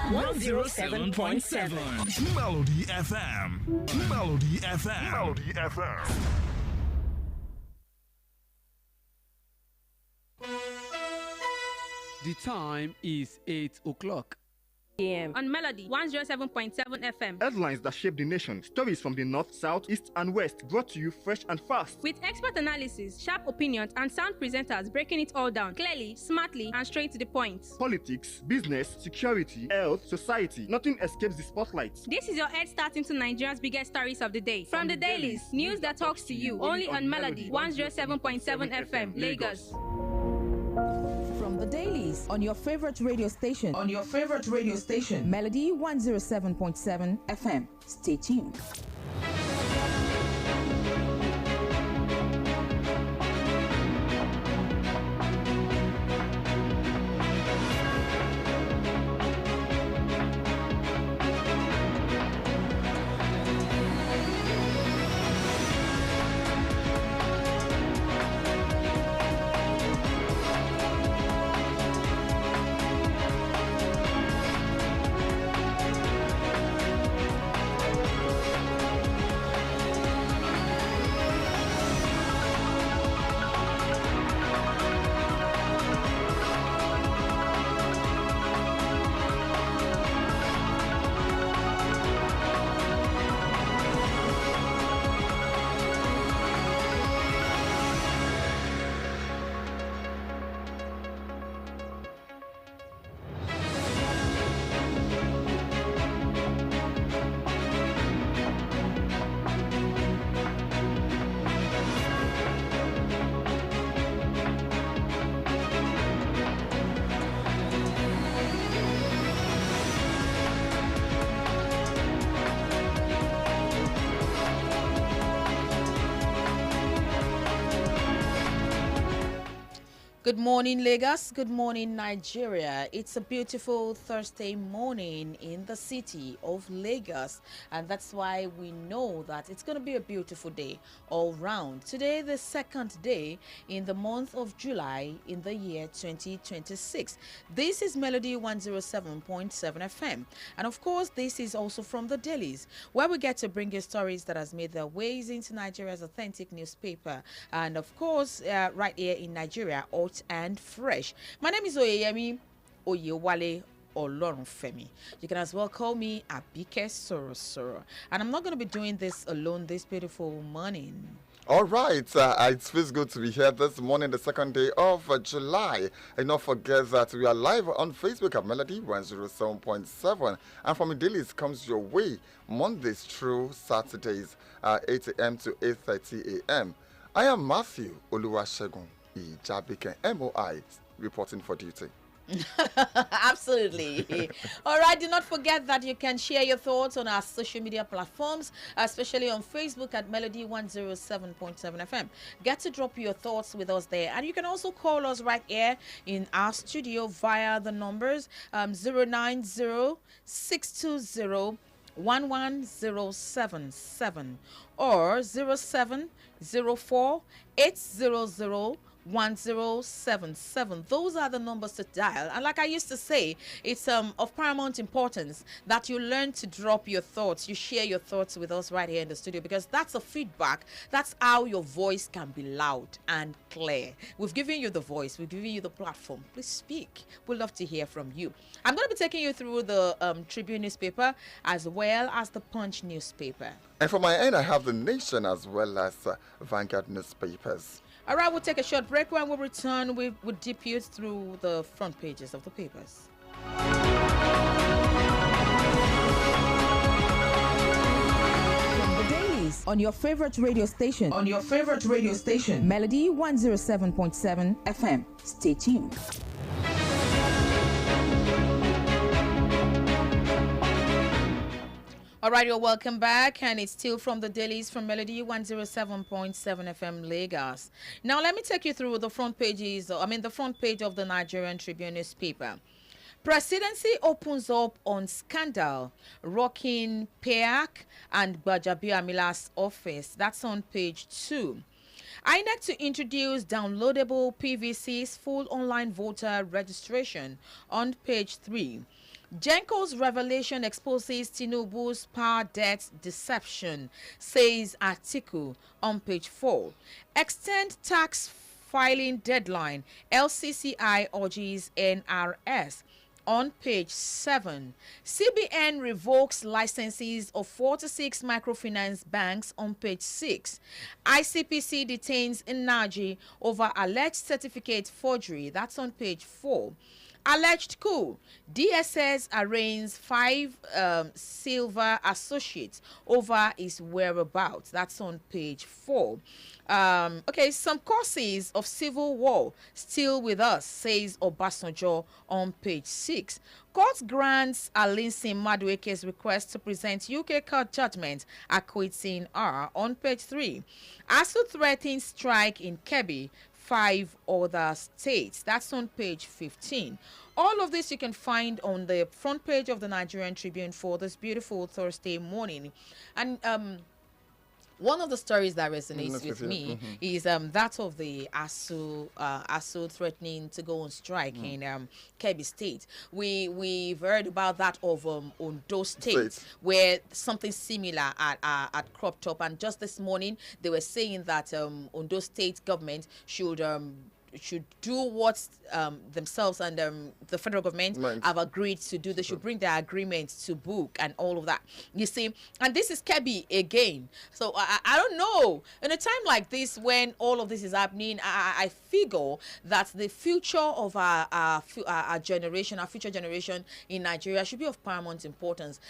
107.7 Melody FM. Melody FM. Melody FM. The time is 8 o'clock. On Melody 107.7 FM. Headlines that shape the nation. Stories from the north, south, east, and west. Brought to you fresh and fast. With expert analysis, sharp opinions, and sound presenters breaking it all down clearly, smartly, and straight to the point. Politics, business, security, health, society. Nothing escapes the spotlight. This is your head start into Nigeria's biggest stories of the day. From the Dailies, news that talks to you. Only on Melody 107.7 FM, Lagos. From the Dailies on your favorite radio station. Melody 107.7 FM. Stay tuned. Good morning, Lagos. Good morning, Nigeria. It's a beautiful Thursday morning in the city of Lagos, and that's why we know that it's going to be a beautiful day all round. Today, the second day in the month of July in the year 2026. This is Melody 107.7 FM, and of course, this is also from the Dailies, where we get to bring you stories that has made their ways into Nigeria's authentic newspaper, and of course, right here in Nigeria, and fresh. My name is Oyeyemi Olorunfemi. You can as well call me Ijabiken Soro. And I'm not going to be doing this alone this beautiful morning. All right, it feels good to be here this morning, the second day of July. And don't forget that we are live on Facebook at Melody 107.7. And from the Dailies comes your way Mondays through Saturdays, 8 a.m. to 8:30 a.m. I am Matthew Oluwasegun Ijabiken, MOI, reporting for duty. Absolutely. All right, do not forget that you can share your thoughts on our social media platforms, especially on Facebook at Melody 107.7 FM. Get to drop your thoughts with us there, and you can also call us right here in our studio via the numbers 090-620-11077 or 0704-800-1077. Those are the numbers to dial. And like I used to say, it's of paramount importance that you learn to drop your thoughts. You share your thoughts with us right here in the studio, because that's a feedback. That's how your voice can be loud and clear. We've given you the voice. We've given you the platform. Please speak. We'd love to hear from you. I'm going to be taking you through the Tribune newspaper as well as the Punch newspaper. And from my end, I have the Nation as well as Vanguard newspapers. All right, we'll take a short break. When we return, we'll dip you through the front pages of the papers. From the Dailies on your favorite radio station. Melody 107.7 FM. Stay tuned. All right, you're welcome back, and it's still from the Dailies from Melody 107.7 FM Lagos. Now, let me take you through the front pages, the front page of the Nigerian Tribune newspaper. Presidency opens up on scandal rocking PEAC and Gbajabiamila's office. That's on page 2. INEC to introduce downloadable PVC's full online voter registration on page 3. Genco's revelation exposes Tinubu's power debt deception, says article on page 4. Extend tax filing deadline, LCCI urges NRS. On page 7, CBN revokes licenses of 46 microfinance banks. On page 6, ICPC detains Nnaji over alleged certificate forgery. That's on page 4. Alleged coup. DSS arraigns 5 silver associates over his whereabouts. That's on page 4. Okay, some causes of civil war still with us, says Obasanjo on page 6. Court grants Alinsin Madueke's request to present UK court judgment acquitting her. On page 3. ASU threatens strike in Kebbi, 5 other states. That's on page 15. All of this you can find on the front page of the Nigerian Tribune for this beautiful Thursday morning. And one of the stories that resonates with me is that of the ASU threatening to go on strike in Kebbi State. We've heard about that of Ondo State, where something similar had cropped up. And just this morning, they were saying that Ondo State government should do what themselves and the federal government have agreed to do. They should bring their agreement to book and all of that. You see, and this is Kebbi again. So I don't know. In a time like this, when all of this is happening, I figure that the future of our generation, our future generation in Nigeria, should be of paramount importance.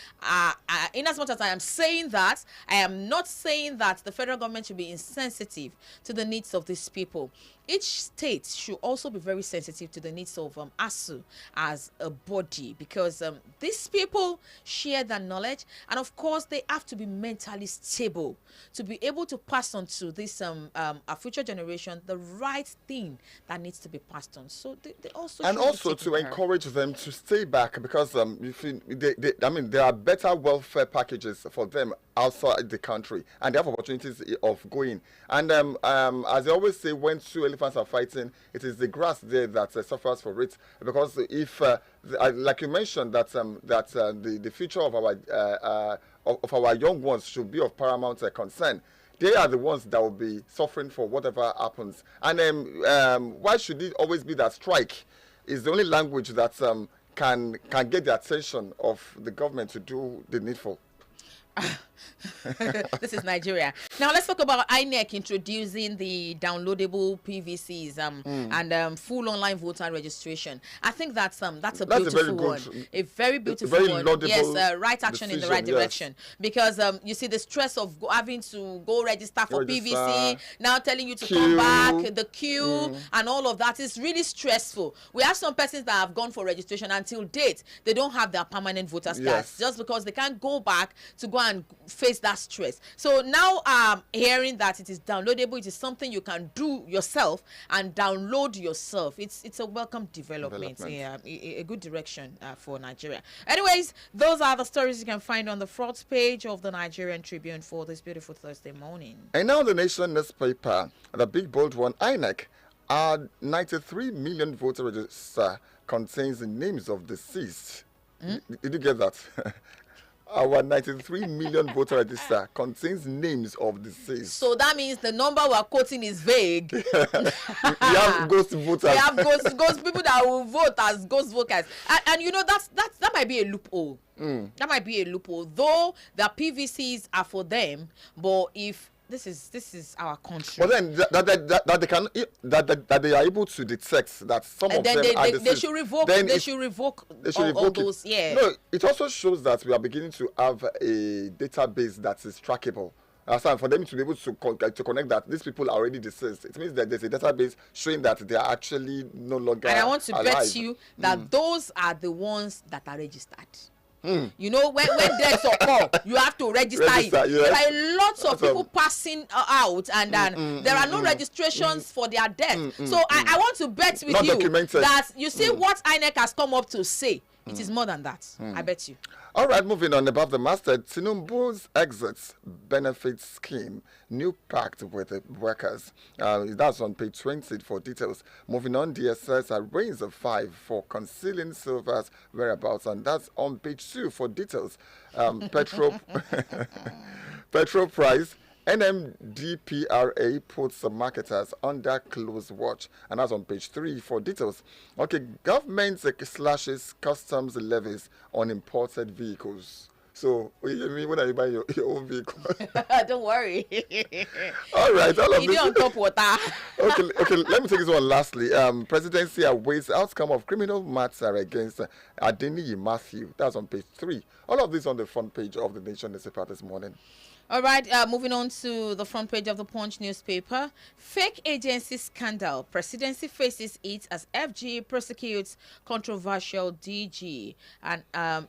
In as much as I am saying that, I am not saying that the federal government should be insensitive to the needs of these people. Each state should also be very sensitive to the needs of ASU as a body, because these people share their knowledge, and of course they have to be mentally stable to be able to pass on to this our future generation the right thing that needs to be passed on. So they also and also to encourage them to stay back, because there are better welfare packages for them outside the country, and they have opportunities of going. And as they always say, when two elephants are fighting, it is the grass there that suffers for it. Because if, like you mentioned, that the future of our young ones should be of paramount concern. They are the ones that will be suffering for whatever happens. And why should it always be that strike is the only language that can get the attention of the government to do the needful? This is Nigeria. Now let's talk about INEC introducing the downloadable PVCs and full online voter registration. I think that's a beautiful one, a very beautiful one. Yes, right action in the right direction. Because you see the stress of having to go register for PVC, now telling you to come back, the queue and all of that is really stressful. We have some persons that have gone for registration until date, they don't have their permanent voters cards just because they can't go back to go and face that stress. So now hearing that it is downloadable, it is something you can do yourself and download yourself. It's a welcome development. Yeah, a good direction for Nigeria. Anyways, those are the stories you can find on the front page of the Nigerian Tribune for this beautiful Thursday morning. And now the Nation newspaper, the big bold one, INEC, our 93 million voter register contains the names of deceased. Did you get that? Our 93 million voter register contains names of deceased. So that means the number we're quoting is vague. We have ghost voters. We have ghost people that will vote as ghost voters. And you know, that might be a loophole. That might be a loophole. Though the PVCs are for them, but if this is our country. But then that they are able to detect that some of them are deceased. They should revoke. They should revoke all those. Yeah. No, it also shows that we are beginning to have a database that is trackable. For them to be able to connect that these people are already deceased, it means that there's a database showing that they are actually no longer alive. And I want to bet you that those are the ones that are registered. You know, when deaths occur, you have to register it. Yes. There are lots of people passing out, and there are no registrations for their death. So I want to bet with you that you see what INEC has come up to say It is more than that. I bet you. All right, moving on above the masthead, Tinubu's exits benefit scheme, new pact with the workers. That's on page 20 for details. Moving on, DSS arraigns a 5 for concealing Silver's whereabouts, and that's on page 2 for details. Petrol price. NMDPRA puts the marketers under close watch, and that's on page 3 for details. Okay, government slashes customs levies on imported vehicles. So, when are you buying your own vehicle? Don't worry. All right, all of You this. on top water. Okay, let me take this one lastly. Presidency awaits outcome of criminal matter against Adeniyi Matthew. That's on page 3. All of this on the front page of the Nation newspaper this morning. All right, moving on to the front page of the Punch newspaper. Fake agency scandal. Presidency faces it as FG prosecutes controversial DG. And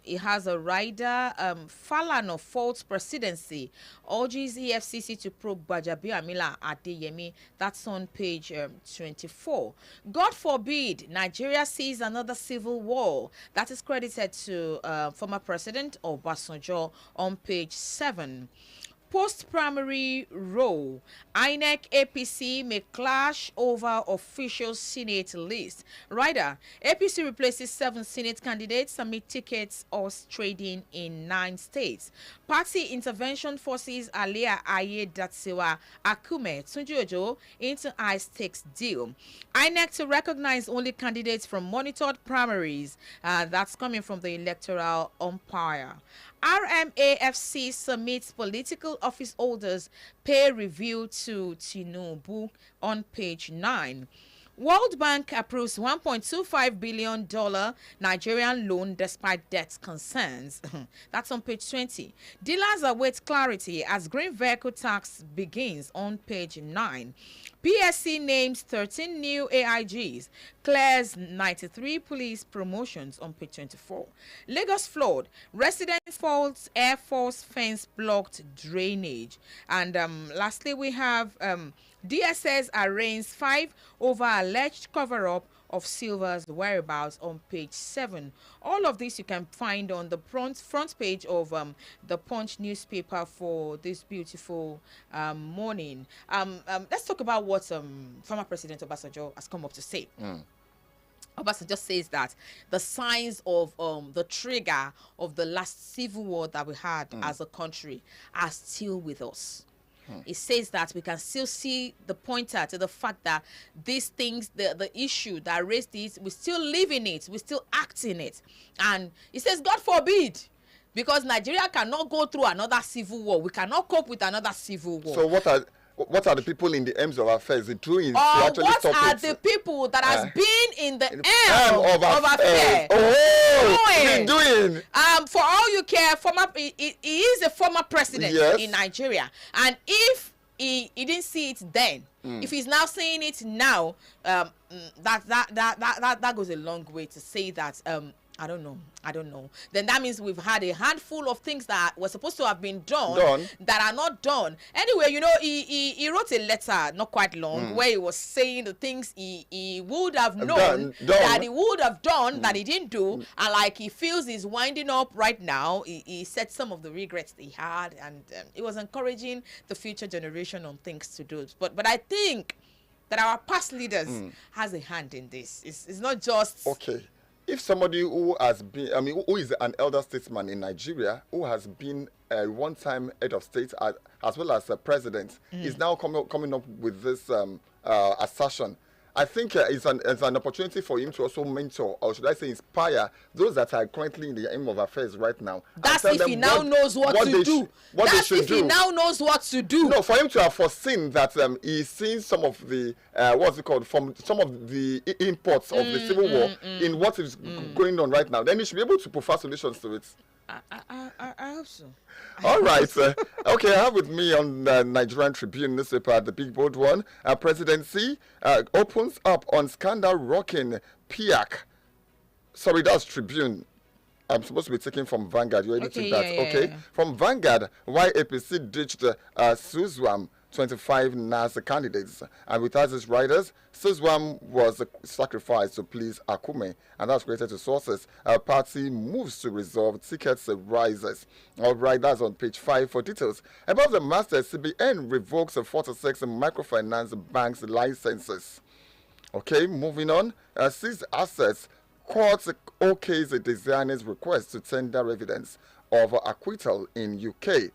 it has a rider, Falana faults presidency, urges EFCC to probe Gbajabiamila Adeyemi. That's on page 24. God forbid Nigeria sees another civil war. That is credited to former President Obasanjo on page 7. Post-primary row, INEC APC may clash over official Senate list. Rider, APC replaces 7 Senate candidates amid tickets or trading in 9 states. Party intervention forces Alia Ayedatsiwa Akume Tunji into high-stakes deal. INEC to recognize only candidates from monitored primaries. That's coming from the electoral umpire. RMAFC submits political office holders pay review to Tinubu on page 9. World Bank approves $1.25 billion Nigerian loan despite debt concerns. That's on page 20. Dealers await clarity as green vehicle tax begins on page 9. PSC names 13 new AIGs, clears 93 police promotions on page 24. Lagos flood, residents fault Air Force fence blocked drainage. And lastly, we have DSS arraigns 5 over alleged cover-up of Silver's whereabouts on page 7. All of this you can find on the front page of the Punch newspaper for this beautiful morning. Let's talk about what former President Obasanjo has come up to say. Obasanjo says that the signs of the trigger of the last civil war that we had as a country are still with us. It says that we can still see the pointer to the fact that these things, the issue that raised it, we still live in it, we still act in it. And it says, God forbid, because Nigeria cannot go through another civil war. We cannot cope with another civil war. So what are the people in the aims of affairs doing to actually what stop are it? the people that has been in the aim of affairs? Doing? For all you care, he is a former president in Nigeria, and if he didn't see it then, if he's now seeing it now, that goes a long way to say that. I don't know. Then that means we've had a handful of things that were supposed to have been done that are not done. Anyway, he wrote a letter, not quite long, where he was saying the things he would have known that he would have done that he didn't do. And like he feels he's winding up right now. He said some of the regrets that he had, and it was encouraging the future generation on things to do. But I think that our past leaders has a hand in this. It's not just... Okay. If somebody who has been, who is an elder statesman in Nigeria, who has been a one-time head of state as well as a president, is now coming up with this assertion, I think it's an opportunity for him to also mentor, or should I say inspire, those that are currently in the aim of affairs right now. That's if he now knows what to do. That's if he now knows what to do. No, for him to have foreseen that he's seen some of the, from some of the imports of the Civil War in what is going on right now, then he should be able to provide solutions to it. I hope so. All right. Okay, I have with me on the Nigerian Tribune newspaper, the big bold one. Presidency opens up on scandal rocking PIAC. Sorry, that's Tribune. I'm supposed to be taking from Vanguard. You're editing that. Yeah. From Vanguard, why APC ditched Suzwam 25 NAS candidates. And without these riders, Suzwam was sacrificed to please Akume, and that's related to sources. Our party moves to resolve tickets rises. All right, that's on page 5 for details. Above the master, CBN revokes 46 microfinance banks' licenses. Okay, moving on. Seized assets. Court okays the designer's request to tender evidence of acquittal in UK.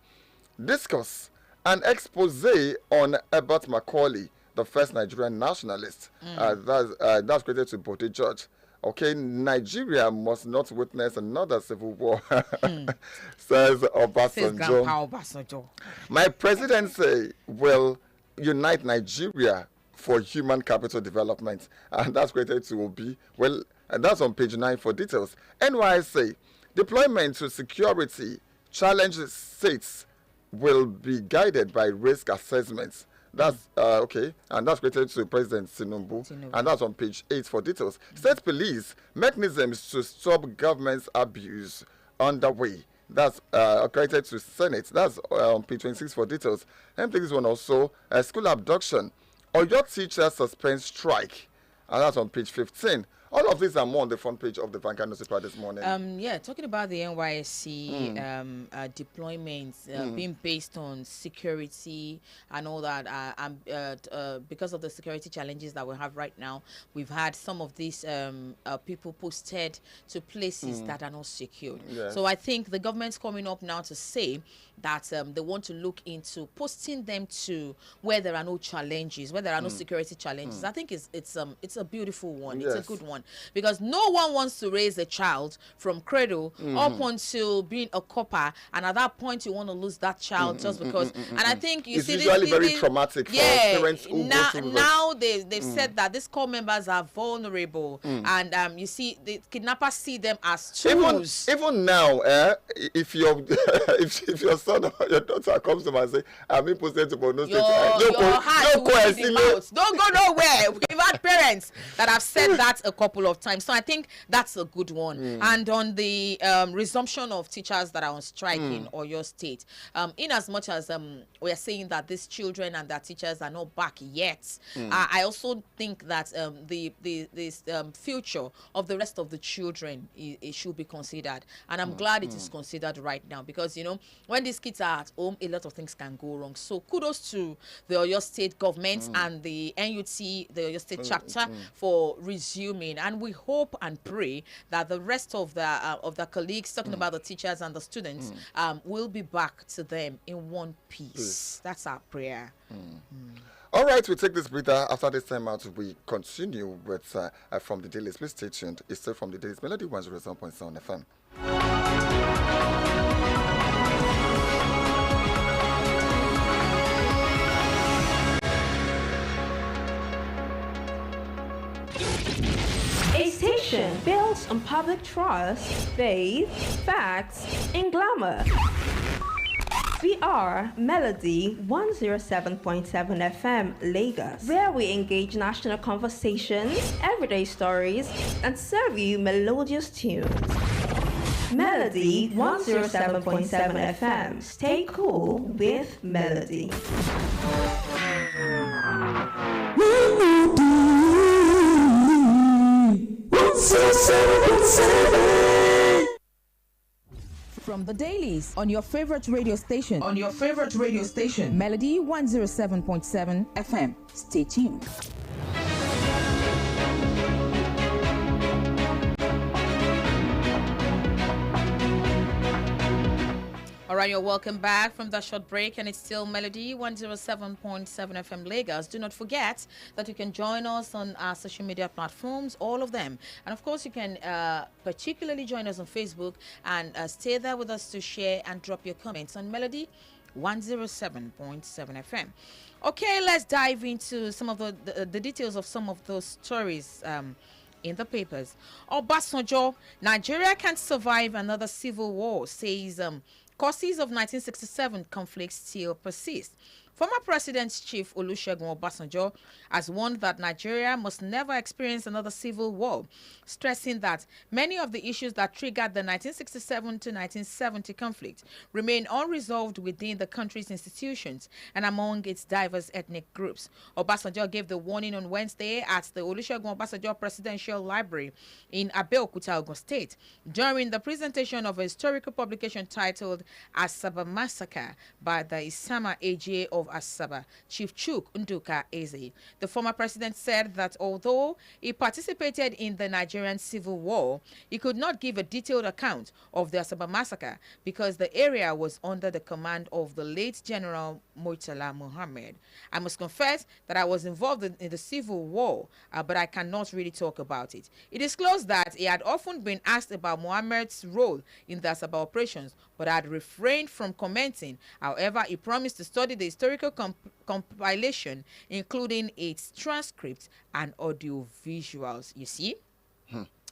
Discuss an expose on Herbert Macaulay, the first Nigerian nationalist. That's created to Bode George. Okay, Nigeria must not witness another civil war, says Obasanjo. My presidency will unite Nigeria for human capital development. And that's created to Obi. Well, and that's on page 9 for details. NYSA, deployment to security challenge states will be guided by risk assessments. That's okay, and that's created to President Tinubu, and that's on page 8 for details. State police mechanisms to stop government's abuse underway. That's created to Senate. That's on page 26 for details. And this one also, school abduction. Or your teacher suspends strike, and that's on page 15. All of these are more on the front page of the Vanguard newspaper this morning. Yeah, talking about the NYSC deployments being based on security and all that, because of the security challenges that we have right now, we've had some of these people posted to places that are not secured. Yes. So I think the government's coming up now to say that they want to look into posting them to where there are no challenges, where there are no security challenges. I think it's a beautiful one. Yes. It's a good one. Because no one wants to raise a child from cradle up until being a copper, and at that point you want to lose that child just because. And I think it's usually very traumatic for parents who go through now they've said that these core members are vulnerable, and you see the kidnappers see them as tools. Even now, if your if your son or your daughter comes to me and say, "I'm being posted to Borno State," don't go nowhere. We've had parents that have said that a couple of times, so I think that's a good one. And on the resumption of teachers that are on strike in Oyo State, in as much as we are saying that these children and their teachers are not back yet, I also think that the future of the rest of the children it should be considered, and I'm glad it is considered right now, because you know when these kids are at home, a lot of things can go wrong. So kudos to the Oyo State government and the NUT, the Oyo State chapter, for resuming. And we hope and pray that the rest of the colleagues, talking about the teachers and the students, will be back to them in one piece. That's our prayer. All right, we take this breather. After this time out, we continue with from the Dailies. Please stay tuned. It's still from the Dailies. Melody 107.7 FM. A station built on public trust, faith, facts, and glamour. We are Melody 107.7 FM Lagos, where we engage national conversations, everyday stories, and serve you melodious tunes. Melody 107.7 FM. Stay cool with Melody. From the Dailies on your favorite radio station. Melody 107.7 FM. Stay tuned. All right, you're welcome back from that short break, and it's still Melody 107.7 FM Lagos. Do not forget that you can join us on our social media platforms, all of them. And of course, you can particularly join us on Facebook and stay there with us to share and drop your comments on Melody 107.7 FM. Okay, let's dive into some of the details of some of those stories in the papers. Obasanjo, Nigeria can't survive another civil war, says causes of 1967 conflicts still persist. Former President Chief Olusegun Obasanjo has warned that Nigeria must never experience another civil war, stressing that many of the issues that triggered the 1967 to 1970 conflict remain unresolved within the country's institutions and among its diverse ethnic groups. Obasanjo gave the warning on Wednesday at the Olusegun Obasanjo Presidential Library in Abeokuta, Ogun State, during the presentation of a historical publication titled Asaba Massacre by the Isama AGA of Asaba, Chief Chuk Nduka Eze. The former president said that although he participated in the Nigerian Civil War, he could not give a detailed account of the Asaba massacre because the area was under the command of the late General Murtala Muhammad. I must confess that I was involved in the Civil War, but I cannot really talk about it. He disclosed that he had often been asked about Muhammad's role in the Asaba operations, but had refrained from commenting. However, he promised to study the historical compilation, including its transcripts and audio visuals. You see?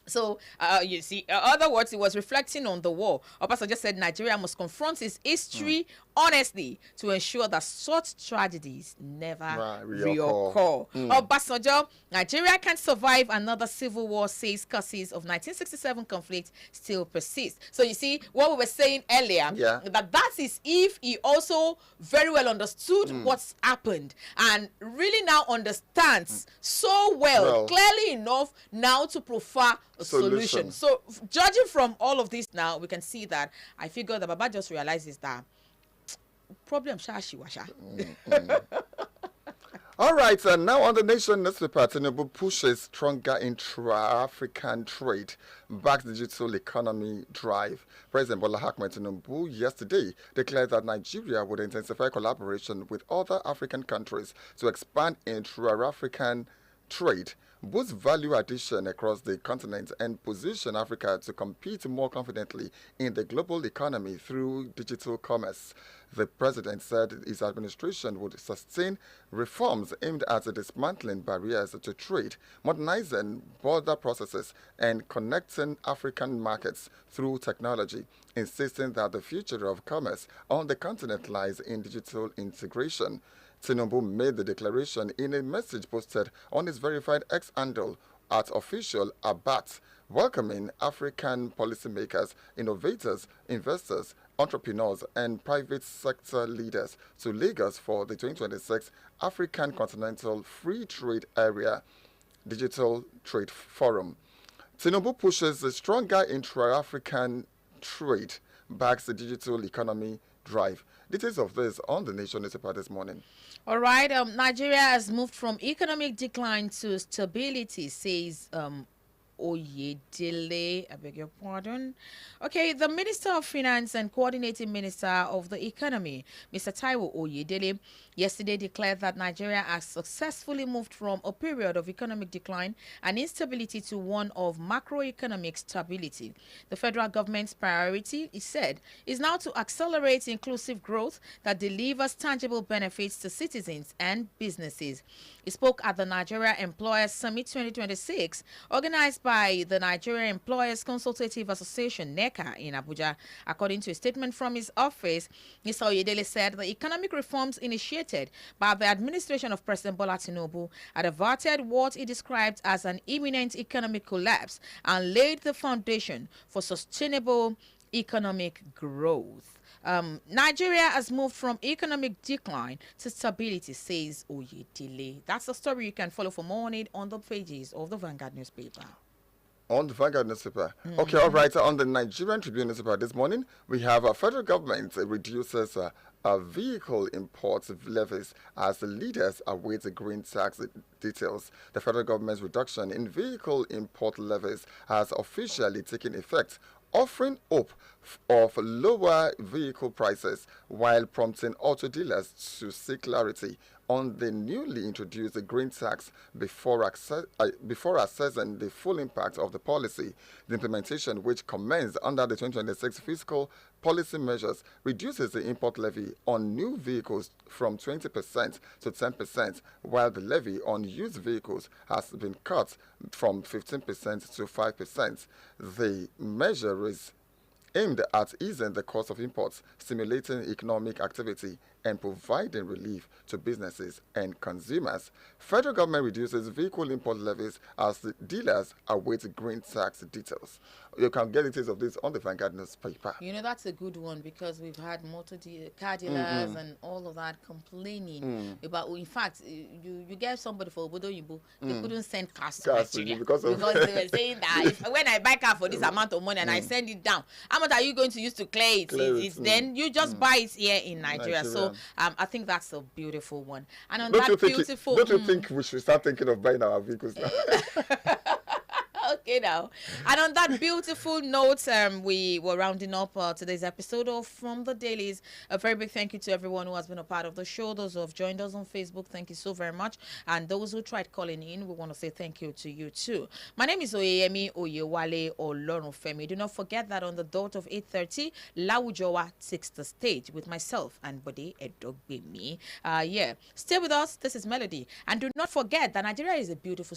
So, you see, in other words, he was reflecting on the war. Obasanjo said Nigeria must confront its history honestly to ensure that such tragedies never reoccur. Obasanjo, Nigeria can survive another civil war, says causes of 1967 conflict still persist. So, you see, what we were saying earlier, that is if he also very well understood what's happened and really now understands so well, clearly enough now to prefer a solution. So, judging from all of this now, we can see that I figure that Baba just realizes that problem washa. All right, and now on the Nation newspaper, Tinubu pushes stronger intra-African trade, backs digital economy drive. President Bola Ahmed Tinubu yesterday declared that Nigeria would intensify collaboration with other African countries to expand intra-African trade, boost value addition across the continent, and position Africa to compete more confidently in the global economy through digital commerce. The president said his administration would sustain reforms aimed at dismantling barriers to trade, modernizing border processes, and connecting African markets through technology, insisting that the future of commerce on the continent lies in digital integration. Tinubu made the declaration in a message posted on his verified X handle at official Abat, welcoming African policymakers, innovators, investors, entrepreneurs, and private sector leaders to Lagos for the 2026 African Continental Free Trade Area Digital Trade Forum. Tinubu pushes a stronger intra-African trade, backs the digital economy drive. Details of this on the Nation newspaper this morning. All right, Nigeria has moved from economic decline to stability, says Oyeyemi, I beg your pardon. Okay, the Minister of Finance and Coordinating Minister of the Economy, Mr. Taiwo Oyeyemi, yesterday declared that Nigeria has successfully moved from a period of economic decline and instability to one of macroeconomic stability. The federal government's priority, he said, is now to accelerate inclusive growth that delivers tangible benefits to citizens and businesses. He spoke at the Nigeria Employers Summit 2026, organized by the Nigeria Employers Consultative Association, NECA, in Abuja. According to a statement from his office, Mr. Oyedele said the economic reforms initiated by the administration of President Bola Tinubu had averted what he described as an imminent economic collapse and laid the foundation for sustainable economic growth. Nigeria has moved from economic decline to stability, says Oyedele. That's the story you can follow for more on it on the pages of the Vanguard newspaper. On the Vanguard newspaper. Okay, all right. On the Nigerian Tribune newspaper this morning, we have a federal government reduces vehicle import levies as the leaders await the green tax details. The federal government's reduction in vehicle import levies has officially taken effect, offering hope of lower vehicle prices while prompting auto dealers to seek clarity on the newly introduced green tax before assessing the full impact of the policy. The implementation, which commenced under the 2026 fiscal policy measures, reduces the import levy on new vehicles from 20% to 10%, while the levy on used vehicles has been cut from 15% to 5%. The measure is aimed at easing the cost of imports, stimulating economic activity, and providing relief to businesses and consumers. Federal government reduces vehicle import levies as the dealers await green tax details. You can get details of this on the Vanguard newspaper. You know, that's a good one because we've had car dealers and all of that complaining about, in fact, you get somebody for Obodo Yibo, they couldn't send cars to Nigeria because they were saying that when I buy car for this amount of money and I send it down, how much are you going to use to clear it? Then you just buy it here in Nigeria. So I think that's a beautiful one. And on don't you think we should start thinking of buying our vehicles now? Okay now. And on that beautiful note, we were rounding up today's episode of From the Dailies. A very big thank you to everyone who has been a part of the show. Those who have joined us on Facebook, thank you so very much. And those who tried calling in, we want to say thank you to you too. My name is Oyeyemi Olorunfemi. Do not forget that on the dot of 8:30, Lawujowa takes the stage with myself and Bode Edogbemi. Stay with us. This is Melody. And do not forget that Nigeria is a beautiful